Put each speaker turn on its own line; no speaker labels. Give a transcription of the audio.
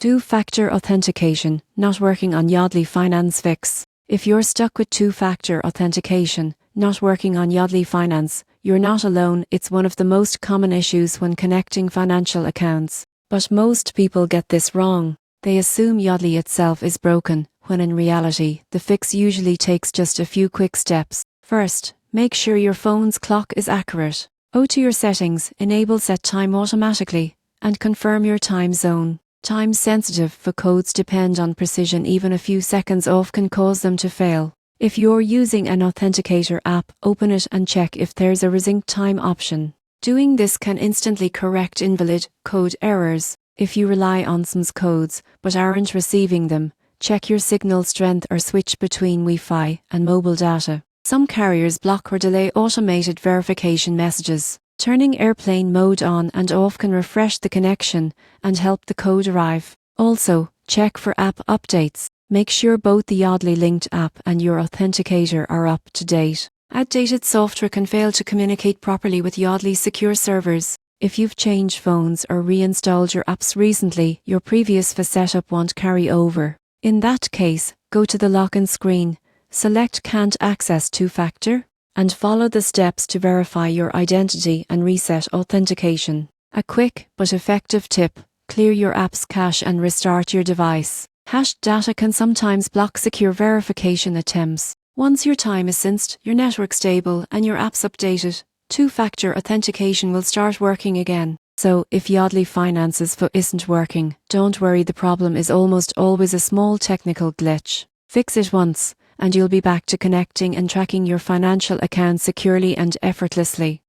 Two-factor authentication, not working on Yodlee Finance Fix. If you're stuck with two-factor authentication, not working on Yodlee Finance, you're not alone. It's one of the most common issues when connecting financial accounts. But most people get this wrong. They assume Yodlee itself is broken, when in reality, the fix usually takes just a few quick steps. First, make sure your phone's clock is accurate. Go to your settings, enable set time automatically, and confirm your time zone. Time sensitive for codes depend on precision. Even a few seconds off can cause them to fail. If you're using an authenticator app, open it and check if there's a resync time option. Doing this can instantly correct invalid code errors. If you rely on SIM's codes but aren't receiving them, check your signal strength or switch between Wi-Fi and mobile data. Some carriers block or delay automated verification messages. Turning airplane mode on and off can refresh the connection and help the code arrive. Also, check for app updates. Make sure both the Yodlee linked app and your authenticator are up to date. Outdated software can fail to communicate properly with Yodlee's secure servers. If you've changed phones or reinstalled your apps recently, your previous setup won't carry over. In that case, go to the login screen, select Can't Access Two-Factor, and follow the steps to verify your identity and reset authentication. A quick but effective tip: clear your app's cache and restart your device. Hashed data can sometimes block secure verification attempts. Once your time is synced, your network stable, and your app's updated, two-factor authentication will start working again. So, if Yodlee Finance's isn't working, don't worry, the problem is almost always a small technical glitch. Fix it once, and you'll be back to connecting and tracking your financial accounts securely and effortlessly.